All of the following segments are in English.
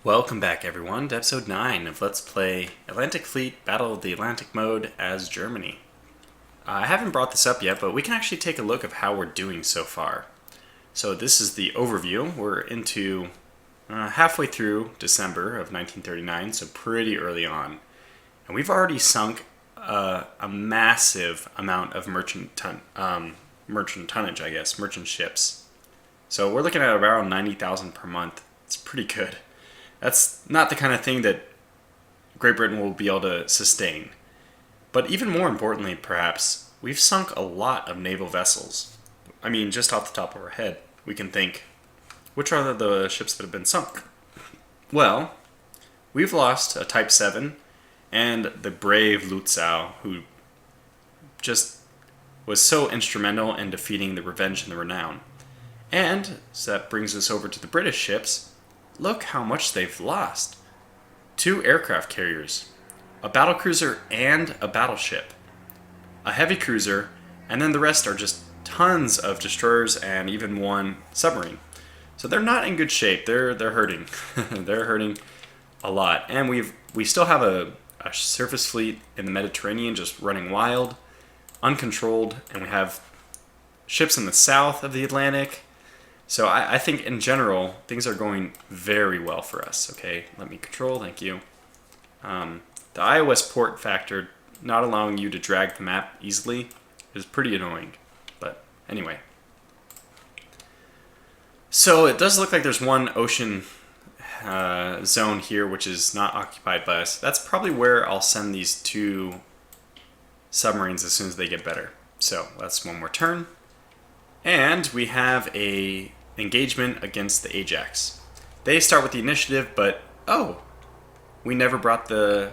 Welcome back everyone to episode 9 of Let's Play Atlantic Fleet Battle of the Atlantic mode as Germany. I haven't brought this up yet, but we can actually take a look of how we're doing so far. So this is the overview. We're into halfway through December of 1939, so pretty early on. And we've already sunk a massive amount of merchant tonnage, I guess, merchant ships. So we're looking at around 90,000 per month. It's pretty good. That's not the kind of thing that Great Britain will be able to sustain. But even more importantly, perhaps, we've sunk a lot of naval vessels. I mean, just off the top of our head, we can think, which are the ships that have been sunk? Well, we've lost a Type 7 and the brave Lutzow, who just was so instrumental in defeating the Revenge and the Renown. And so that brings us over to the British ships. Look how much they've lost. 2 aircraft carriers, a battlecruiser and a battleship, a heavy cruiser, and then the rest are just tons of destroyers and even 1 submarine. So they're not in good shape. They're hurting. They're hurting a lot. And we still have a surface fleet in the Mediterranean just running wild, uncontrolled, and we have ships in the south of the Atlantic. So I think in general, things are going very well for us. Okay, let me control, thank you. The iOS port factor not allowing you to drag the map easily is pretty annoying. But anyway. So it does look like there's 1 ocean zone here which is not occupied by us. That's probably where I'll send these 2 submarines as soon as they get better. So that's 1 more turn. And we have a engagement against the Ajax. They start with the initiative, but oh, we never brought the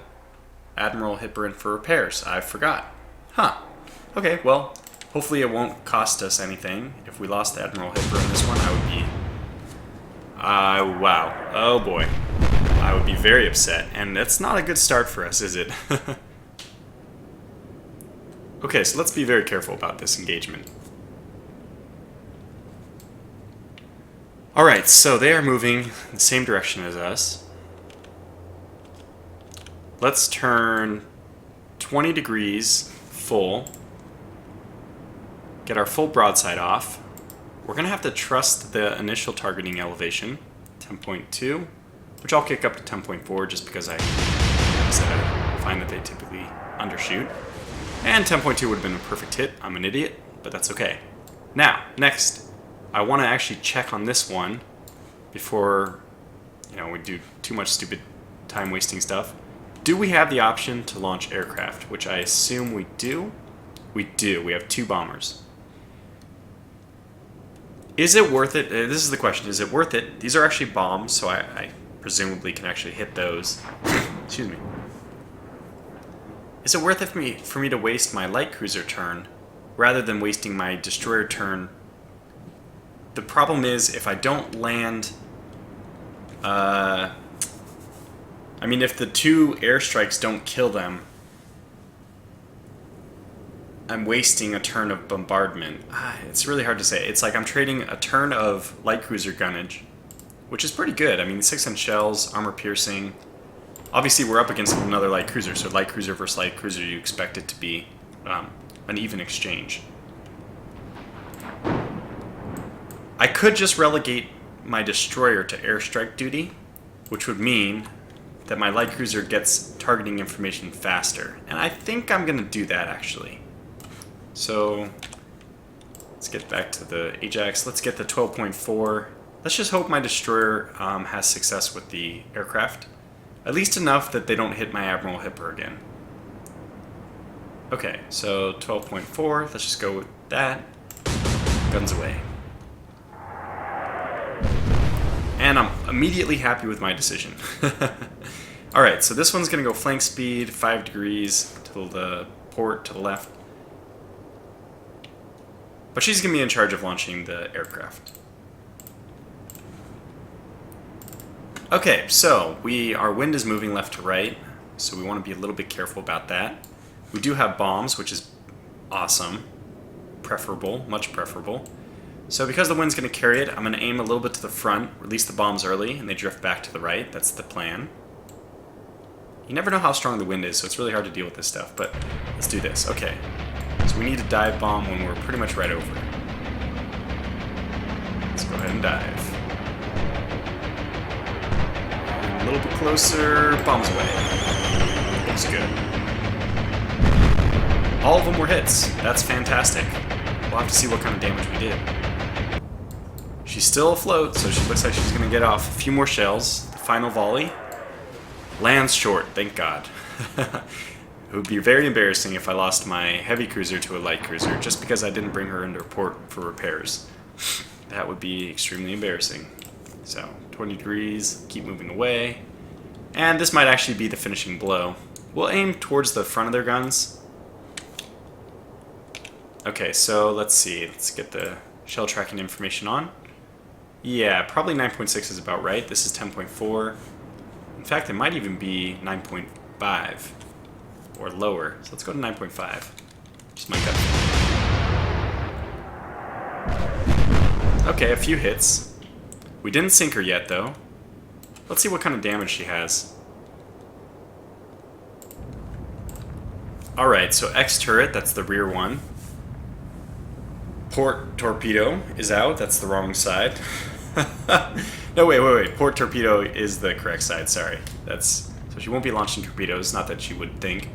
Admiral Hipper in for repairs. I forgot. Huh. Okay, well, hopefully it won't cost us anything. If we lost the Admiral Hipper in this one, I would be... wow. Oh boy. I would be very upset, and that's not a good start for us, is it? Okay, so let's be very careful about this engagement. Alright, so they are moving in the same direction as us. Let's turn 20 degrees full. Get our full broadside off. We're going to have to trust the initial targeting elevation, 10.2, which I'll kick up to 10.4 just because I find that they typically undershoot. And 10.2 would have been a perfect hit. I'm an idiot, but that's okay. Now, next. I want to actually check on this one before, we do too much stupid time-wasting stuff. Do we have the option to launch aircraft? Which I assume we do. We do. We have 2 bombers. Is it worth it? This is the question. Is it worth it? These are actually bombs, so I presumably can actually hit those. Excuse me. Is it worth it for me to waste my light cruiser turn rather than wasting my destroyer turn? The problem is, if I don't land... if the 2 airstrikes don't kill them, I'm wasting a turn of bombardment. It's really hard to say. It's like I'm trading a turn of light cruiser gunnage, which is pretty good. 6-inch shells, armor piercing. Obviously, we're up against another light cruiser, so light cruiser versus light cruiser, you expect it to be an even exchange. I could just relegate my destroyer to airstrike duty, which would mean that my light cruiser gets targeting information faster. And I think I'm going to do that, actually. So, let's get back to the Ajax. Let's get the 12.4. Let's just hope my destroyer has success with the aircraft. At least enough that they don't hit my Admiral Hipper again. Okay, so 12.4. Let's just go with that. Guns away. And I'm immediately happy with my decision. Alright, so this one's going to go flank speed, 5 degrees to the port to the left. But she's going to be in charge of launching the aircraft. Okay, so our wind is moving left to right, so we want to be a little bit careful about that. We do have bombs, which is awesome. Preferable, much preferable. So because the wind's going to carry it, I'm going to aim a little bit to the front, release the bombs early, and they drift back to the right. That's the plan. You never know how strong the wind is, so it's really hard to deal with this stuff, but let's do this. Okay, so we need to dive bomb when we're pretty much right over. Let's go ahead and dive. And a little bit closer, bombs away. Looks good. All of them were hits. That's fantastic. We'll have to see what kind of damage we did. She's still afloat, so she looks like she's going to get off. A few more shells. The final volley. Lands short, thank God. It would be very embarrassing if I lost my heavy cruiser to a light cruiser just because I didn't bring her into port for repairs. That would be extremely embarrassing. So, 20 degrees, keep moving away. And this might actually be the finishing blow. We'll aim towards the front of their guns. Okay, so let's see. Let's get the shell tracking information on. Yeah, probably 9.6 is about right. This is 10.4. In fact, it might even be 9.5 or lower. So let's go to 9.5. Just my gut. Okay, a few hits. We didn't sink her yet, though. Let's see what kind of damage she has. Alright, so X turret, that's the rear one. Port torpedo is out, that's the wrong side. No, wait. Port torpedo is the correct side, sorry. So she won't be launching torpedoes, not that she would think.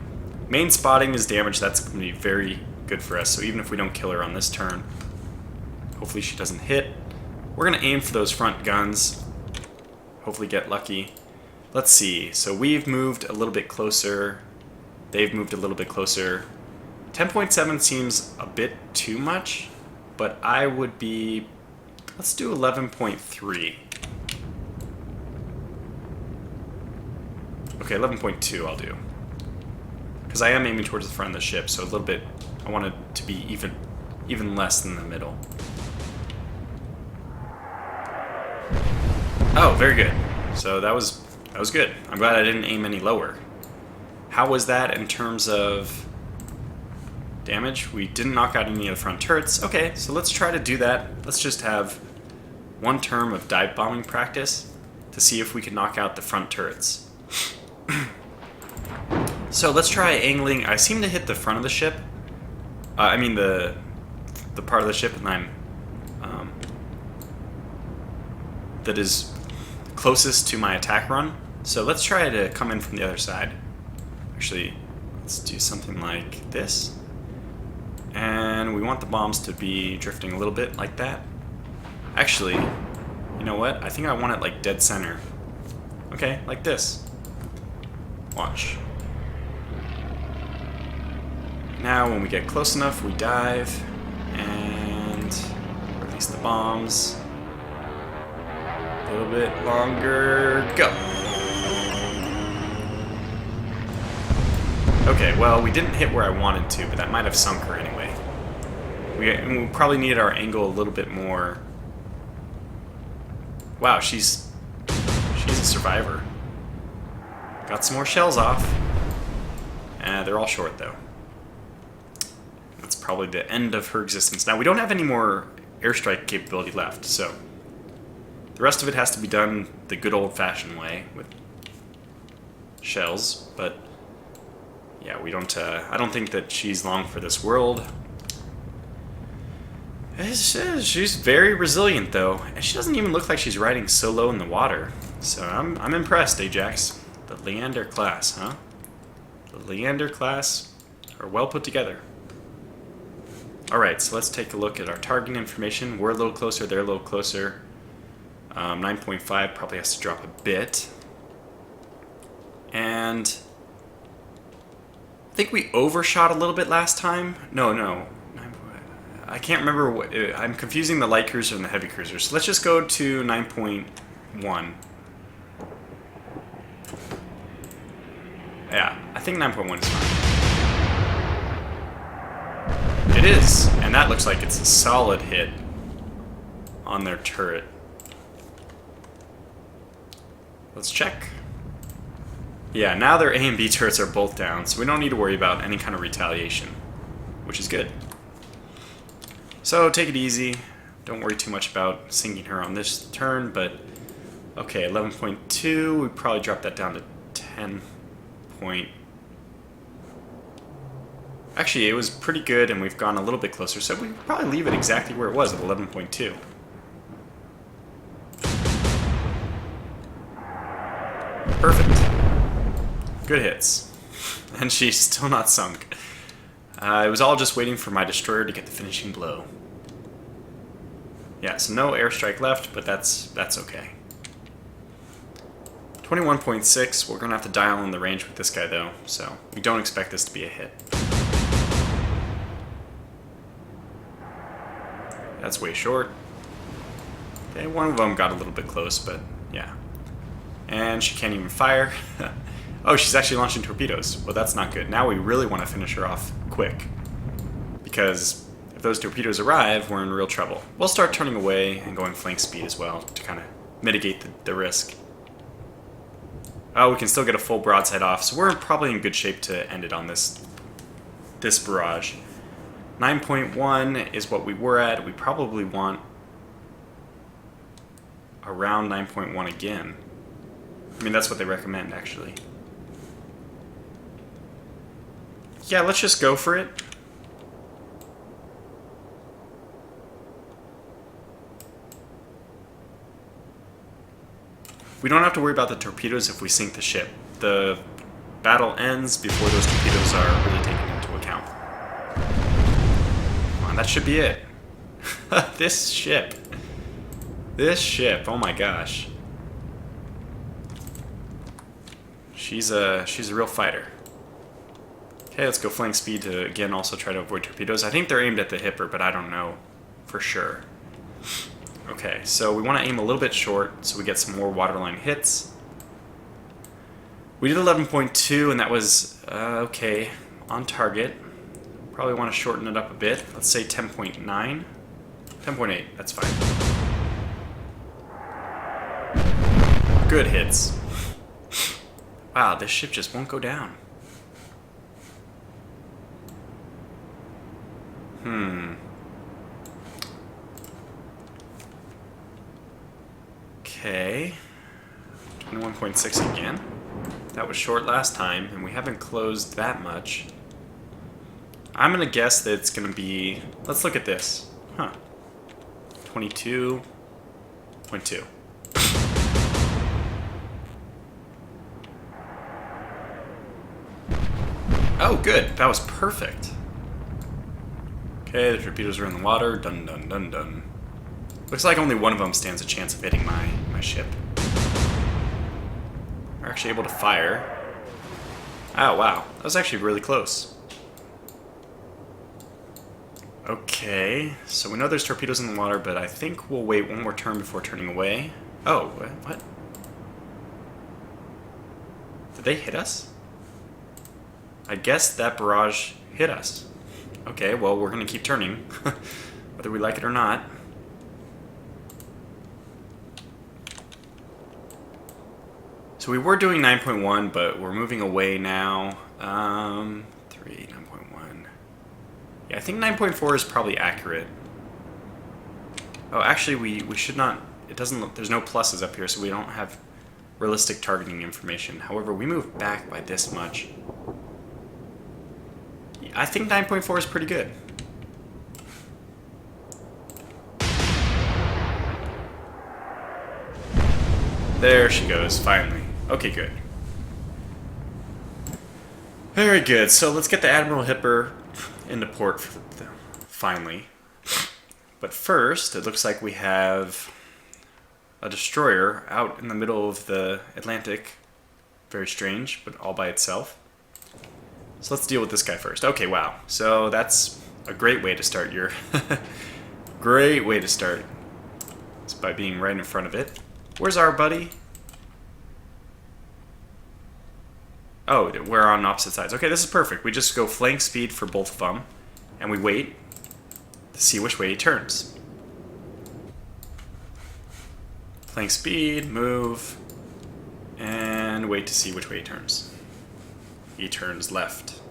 Main spotting is damaged, that's going to be very good for us, so even if we don't kill her on this turn, hopefully she doesn't hit. We're going to aim for those front guns, hopefully get lucky. Let's see, so we've moved a little bit closer, they've moved a little bit closer. 10.7 seems a bit too much, but I would be, let's do 11.3. Okay, 11.2 I'll do. Because I am aiming towards the front of the ship, so a little bit, I want it to be even less than the middle. Oh, very good. So that was good. I'm glad I didn't aim any lower. How was that in terms of damage? We didn't knock out any of the front turrets. Okay, so let's try to do that. Let's just have one term of dive bombing practice to see if we can knock out the front turrets. So let's try angling. I seem to hit the front of the ship. I mean the part of the ship, and I'm that is closest to my attack run. So let's try to come in from the other side. Actually, let's do something like this. And we want the bombs to be drifting a little bit like that. Actually, you know what? I think I want it like dead center. Okay, like this. Watch. Now, when we get close enough, we dive and release the bombs. A little bit longer. Go. Okay, well, we didn't hit where I wanted to, but that might have sunk her anyway. We probably needed our angle a little bit more. Wow, she's a survivor. Got some more shells off. They're all short, though. That's probably the end of her existence. Now, we don't have any more airstrike capability left, so the rest of it has to be done the good old-fashioned way with shells, but yeah, we don't. I don't think that she's long for this world. She's very resilient, though, and she doesn't even look like she's riding so low in the water. So I'm impressed, Ajax. The Leander class, huh? The Leander class are well put together. Alright, so let's take a look at our targeting information. We're a little closer, they're a little closer. 9.5 probably has to drop a bit. And I think we overshot a little bit last time. No. I can't remember what. I'm confusing the light cruiser and the heavy cruiser. So let's just go to 9.1. Yeah, I think 9.1 is fine. It is, and that looks like it's a solid hit on their turret. Let's check. Yeah, now their A and B turrets are both down, so we don't need to worry about any kind of retaliation, which is good. So take it easy. Don't worry too much about sinking her on this turn, but okay, 11.2, we probably drop that down to 10 point. Actually, it was pretty good, and we've gone a little bit closer, so we could probably leave it exactly where it was at 11.2. Perfect. Good hits. And she's still not sunk. It was all just waiting for my destroyer to get the finishing blow. Yeah, so no airstrike left, but that's okay. 21.6, we're going to have to dial in the range with this guy, though, so we don't expect this to be a hit. That's way short. Okay, one of them got a little bit close, but yeah. And she can't even fire. Oh, she's actually launching torpedoes. Well, that's not good. Now we really want to finish her off quick, because if those torpedoes arrive, we're in real trouble. We'll start turning away and going flank speed as well to kind of mitigate the risk. Oh, we can still get a full broadside off, so we're probably in good shape to end it on this barrage. 9.1 is what we were at. We probably want around 9.1 again. I mean, that's what they recommend, actually. Yeah, let's just go for it. We don't have to worry about the torpedoes if we sink the ship. The battle ends before those torpedoes are really taken into account. Come on, that should be it. This ship, oh my gosh. She's a real fighter. Okay, let's go flank speed to, again, also try to avoid torpedoes. I think they're aimed at the hipper, but I don't know for sure. Okay, so we want to aim a little bit short so we get some more waterline hits. We did 11.2, and that was, okay, on target. Probably want to shorten it up a bit. Let's say 10.9. 10.8, that's fine. Good hits. Wow, this ship just won't go down. Okay. 21.6 again. That was short last time, and we haven't closed that much. I'm going to guess that it's going to be... Let's look at this. 22.2. Oh, good. That was perfect. Okay, the torpedoes are in the water. Dun, dun, dun, dun. Looks like only one of them stands a chance of hitting my ship. We're actually able to fire. Oh, wow. That was actually really close. Okay, so we know there's torpedoes in the water, but I think we'll wait one more turn before turning away. Oh, what? Did they hit us? I guess that barrage hit us. Okay, well, we're going to keep turning, whether we like it or not. So we were doing 9.1, but we're moving away now. 9.1. Yeah, I think 9.4 is probably accurate. Oh, actually, we should not... It doesn't look... There's no pluses up here, so we don't have realistic targeting information. However, we moved back by this much. I think 9.4 is pretty good. There she goes, finally. Okay, good. Very good. So let's get the Admiral Hipper into port finally. But first, it looks like we have a destroyer out in the middle of the Atlantic. Very strange, but all by itself. So let's deal with this guy first. Okay, wow. So that's a great way to start your... great way to start. It's by being right in front of it. Where's our buddy? Oh, we're on opposite sides. Okay, this is perfect. We just go flank speed for both of them, and we wait to see which way he turns. Flank speed, move, and wait to see which way he turns. He turns left.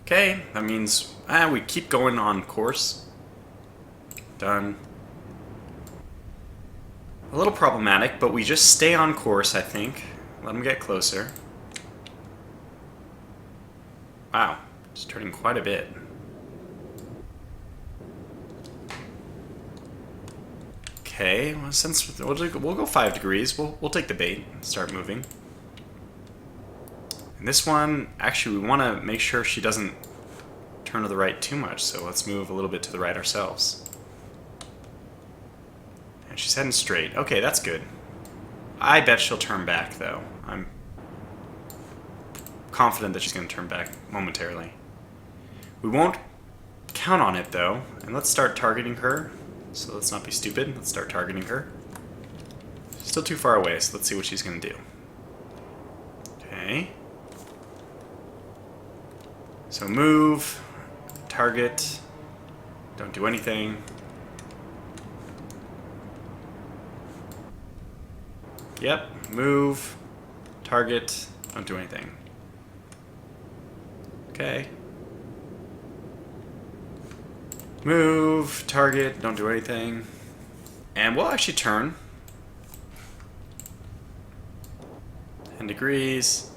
Okay, that means we keep going on course. Done. A little problematic, but we just stay on course, I think. Let them get closer. Wow, it's turning quite a bit. Okay, well, since we'll go 5 degrees, we'll take the bait and start moving. And this one, actually, we want to make sure she doesn't turn to the right too much, so let's move a little bit to the right ourselves. And she's heading straight. Okay, that's good. I bet she'll turn back, though. I'm confident that she's going to turn back momentarily. We won't count on it, though. And let's start targeting her. So let's not be stupid. Let's start targeting her. She's still too far away, so let's see what she's going to do. Okay. So move, target, don't do anything. Yep, move, target, don't do anything. Okay. Move, target, don't do anything. And we'll actually turn. 10 degrees.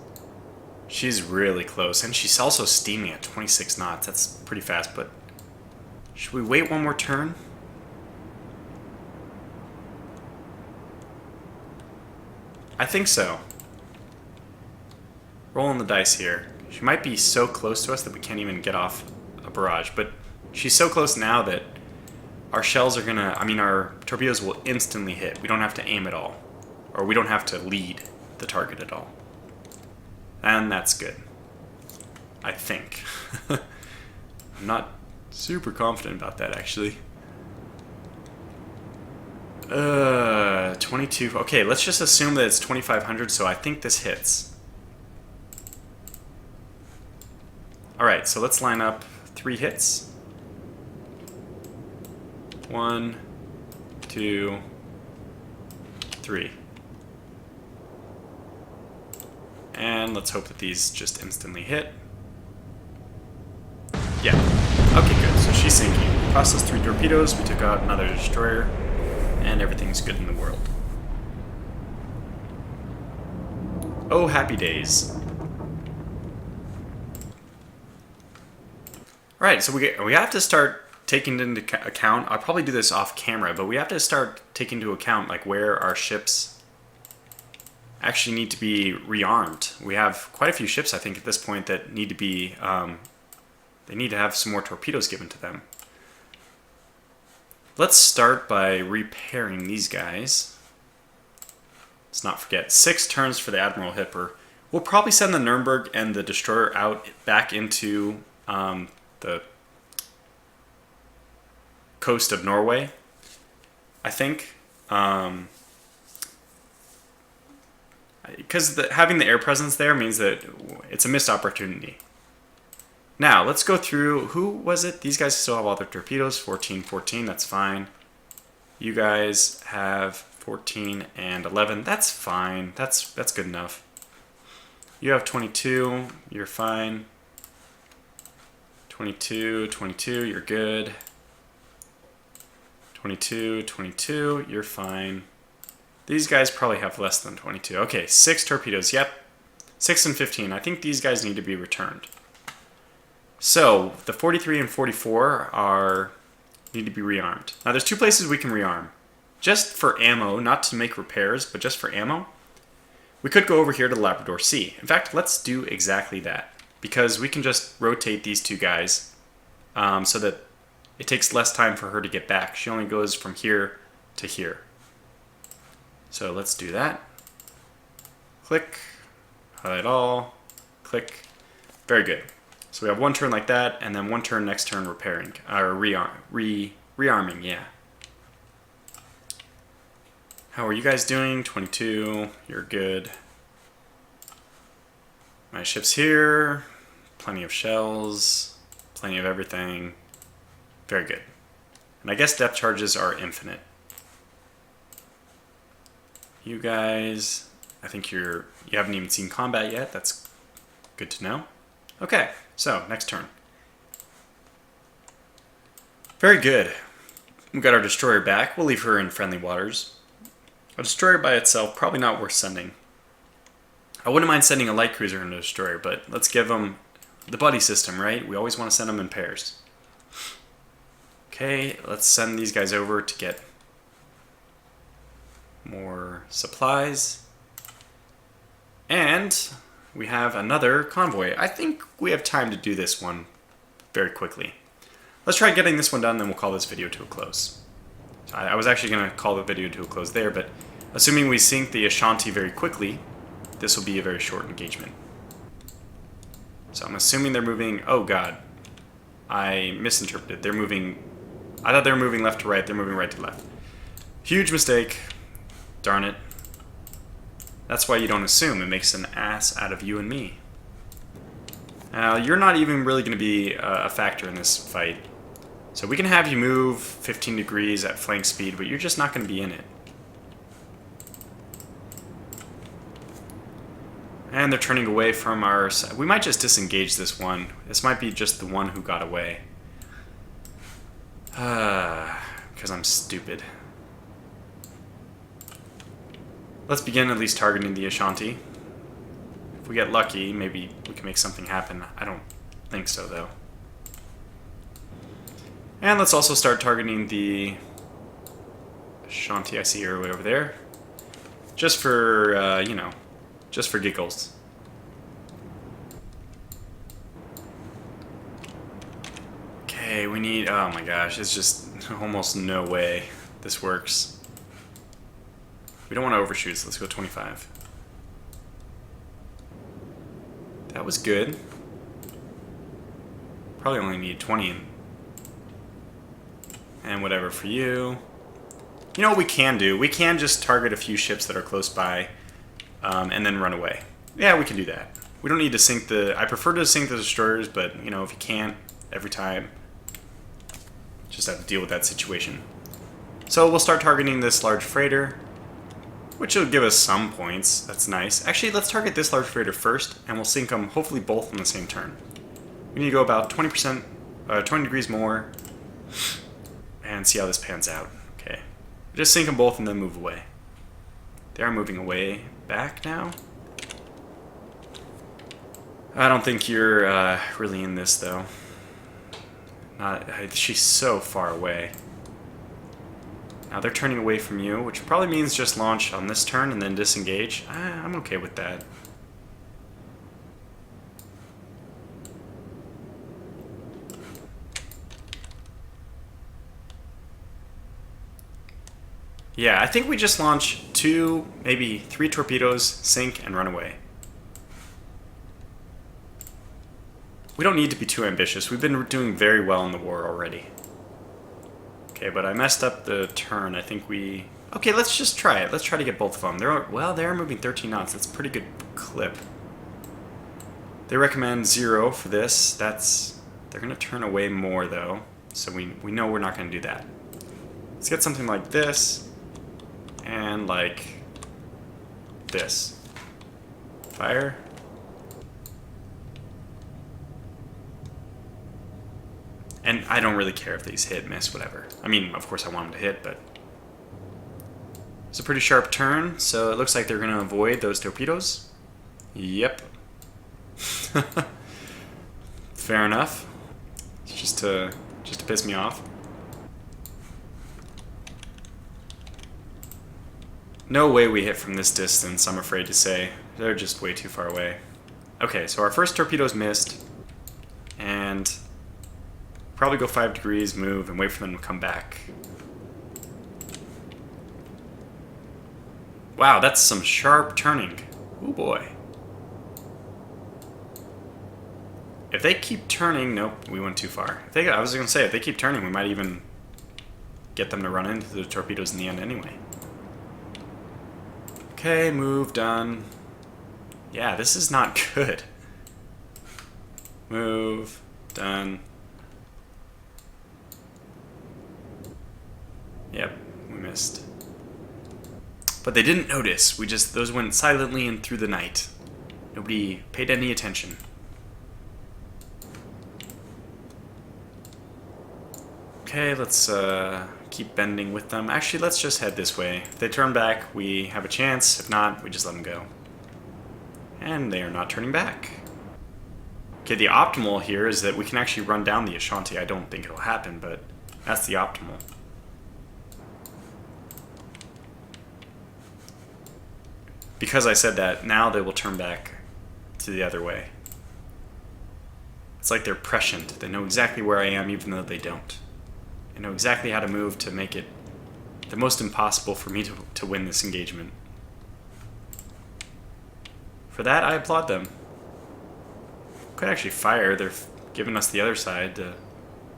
She's really close, and she's also steaming at 26 knots. That's pretty fast, but should we wait one more turn? I think so. Rolling the dice here. She might be so close to us that we can't even get off a barrage, but she's so close now that our shells are gonna, our torpedoes will instantly hit. We don't have to aim at all, or we don't have to lead the target at all. And that's good. I think. I'm not super confident about that, actually. 22. Okay, let's just assume that it's 2,500, so I think this hits. Alright, so let's line up 3 hits. 1, 2, 3. And let's hope that these just instantly hit. Yeah. Okay, good. So she's sinking. Cost us 3 torpedoes, we took out another destroyer, and everything's good in the world. Oh, happy days. Alright, so we have to start taking into account, I'll probably do this off camera, but we have to start taking into account like where our ships actually need to be rearmed. We have quite a few ships, I think, at this point that need to be, they need to have some more torpedoes given to them. Let's start by repairing these guys. Let's not forget, 6 turns for the Admiral Hipper. We'll probably send the Nuremberg and the destroyer out back into the coast of Norway, I think. Because having the air presence there means that it's a missed opportunity. Now, let's go through, who was it? These guys still have all their torpedoes, 14, 14, that's fine. You guys have 14 and 11, that's fine, that's good enough. You have 22, you're fine. 22, 22, you're good. 22, 22, you're fine. These guys probably have less than 22. Okay, 6 torpedoes, yep. 6 and 15, I think these guys need to be returned. So, the 43 and 44 need to be rearmed. Now, there's 2 places we can rearm. Just for ammo, not to make repairs, but just for ammo. We could go over here to the Labrador Sea. In fact, let's do exactly that. Because we can just rotate these 2 guys so that it takes less time for her to get back. She only goes from here to here. So let's do that. Click, highlight all, click. Very good. So we have 1 turn like that, and then 1 turn next turn repairing, or rearming, yeah. How are you guys doing? 22, you're good. My ship's here, plenty of shells, plenty of everything. Very good. And I guess depth charges are infinite. You guys, I think you haven't even seen combat yet. That's good to know. Okay, so next turn. Very good. We got our destroyer back. We'll leave her in friendly waters. A destroyer by itself, probably not worth sending. I wouldn't mind sending a light cruiser and a destroyer, but let's give them the buddy system, right? We always want to send them in pairs. Okay, let's send these guys over to get more supplies. And we have another convoy. I think we have time to do this one very quickly. Let's try getting this one done, then we'll call this video to a close. I was actually going to call the video to a close there, but assuming we sink the Ashanti very quickly, this will be a very short engagement. So I'm assuming they're moving... Oh god. I misinterpreted. They're moving... I thought they were moving left to right. They're moving right to left. Huge mistake. Darn it. That's why you don't assume. It makes an ass out of you and me. Now, you're not even really going to be a factor in this fight. So we can have you move 15 degrees at flank speed, but you're just not going to be in it. And they're turning away from our... We might just disengage this one. This might be just the one who got away. Because I'm stupid. Let's begin at least targeting the Ashanti. If we get lucky, maybe we can make something happen. I don't think so, though. And let's also start targeting the Ashanti I see early over there. Just for, you know, just for giggles. Okay, we need... Oh my gosh, it's just almost no way this works. We don't want to overshoot, so let's go 25. That was good. Probably only need 20. And whatever for you. You know what we can do? We can just target a few ships that are close by and then run away. Yeah, we can do that. We don't need to sink the... I prefer to sink the destroyers, but, you know, if you can't every time, just have to deal with that situation. So we'll start targeting this large freighter, which will give us some points. That's nice. Actually, let's target this large freighter first, and we'll sink them hopefully both on the same turn. We need to go about 20%, 20 degrees more, and see how this pans out. Okay. Just sink them both and then move away. They are moving away back now. I don't think you're really in this, though. She's so far away. Now they're turning away from you, which probably means just launch on this turn and then disengage. I'm okay with that. Yeah, I think we just launch 2, maybe 3 torpedoes, sink, and run away. We don't need to be too ambitious. We've been doing very well in the war already. Okay, but I messed up the turn. I think we... Okay, let's just try it. Let's try to get both of them. They're moving 13 knots. That's a pretty good clip. They recommend 0 for this. They're going to turn away more, though. So we know we're not going to do that. Let's get something like this. And like this. Fire. And I don't really care if these hit, miss, whatever. I mean, of course I want them to hit, but... It's a pretty sharp turn, so it looks like they're going to avoid those torpedoes. Yep. Fair enough. Just to piss me off. No way we hit from this distance, I'm afraid to say. They're just way too far away. Okay, so our first torpedo's missed. And... probably go 5 degrees, move, and wait for them to come back. Wow, that's some sharp turning. Oh boy. If they keep turning... Nope, we went too far. I was going to say, if they keep turning, we might even get them to run into the torpedoes in the end anyway. Okay, move, done. Yeah, this is not good. Move, done. Yep, we missed. But they didn't notice. Those went silently and through the night. Nobody paid any attention. Okay, let's keep bending with them. Actually, let's just head this way. If they turn back, we have a chance. If not, we just let them go. And they are not turning back. Okay, the optimal here is that we can actually run down the Ashanti. I don't think it'll happen, but that's the optimal. Because I said that, now they will turn back to the other way. It's like they're prescient. They know exactly where I am, even though they don't. They know exactly how to move to make it the most impossible for me to win this engagement. For that, I applaud them. Could actually fire. They're giving us the other side, the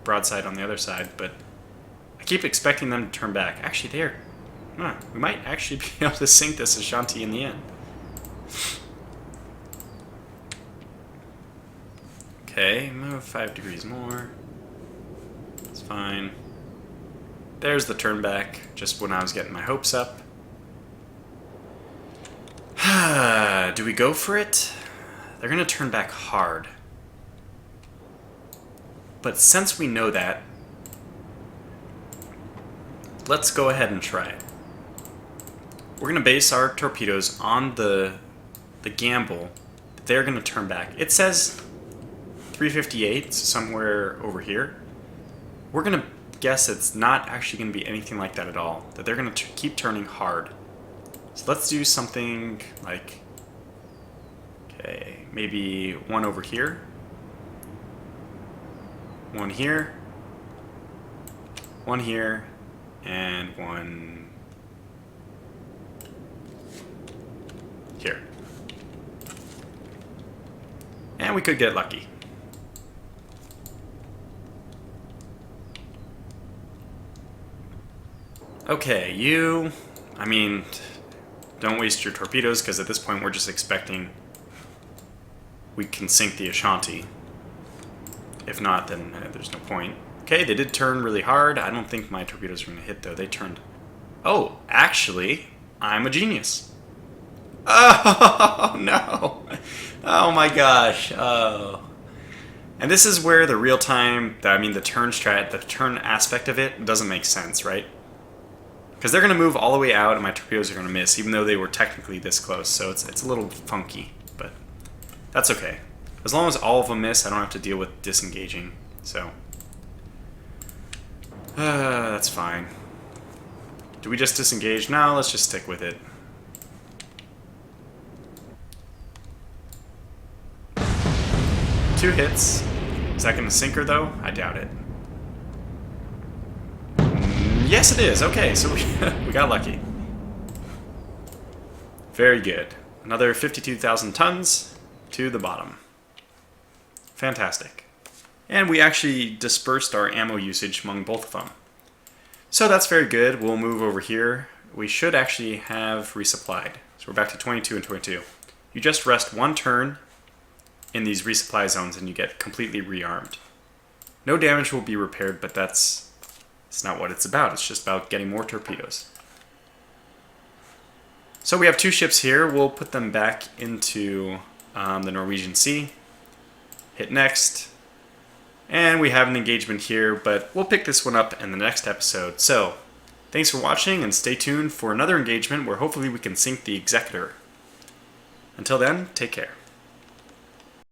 broadside on the other side, but I keep expecting them to turn back. Actually, they are. We might actually be able to sink this Ashanti in the end. Okay, move 5 degrees more. It's fine. There's the turn back, just when I was getting my hopes up. Do we go for it? They're going to turn back hard. But since we know that, let's go ahead and try it. We're going to base our torpedoes on the gamble that they're going to turn back. It says 358, somewhere over here. We're going to guess it's not actually going to be anything like that at all, that they're going to keep turning hard. So let's do something like, okay, maybe one over here, one here, and one here. And we could get lucky. Okay, don't waste your torpedoes, because at this point we're just expecting we can sink the Ashanti. If not, then there's no point. Okay, they did turn really hard. I don't think my torpedoes are going to hit, though. They turned... Oh, actually, I'm a genius. Oh, no. Oh, my gosh. Oh. And this is where the real-time, the turn aspect of it doesn't make sense, right? Because they're going to move all the way out, and my torpedoes are going to miss, even though they were technically this close. So it's a little funky, but that's okay. As long as all of them miss, I don't have to deal with disengaging. So that's fine. Do we just disengage? No, let's just stick with it. Two hits. Is that going to sink her, though? I doubt it. Yes, it is. Okay, so we got lucky. Very good. Another 52,000 tons to the bottom. Fantastic. And we actually dispersed our ammo usage among both of them. So that's very good. We'll move over here. We should actually have resupplied. So we're back to 22 and 22. You just rest one turn in these resupply zones and you get completely rearmed. No damage will be repaired, but it's not what it's about. It's just about getting more torpedoes. So we have two ships here. We'll put them back into the Norwegian Sea. Hit next. And we have an engagement here, but we'll pick this one up in the next episode. So, thanks for watching, and stay tuned for another engagement where hopefully we can sink the Executor. Until then, take care.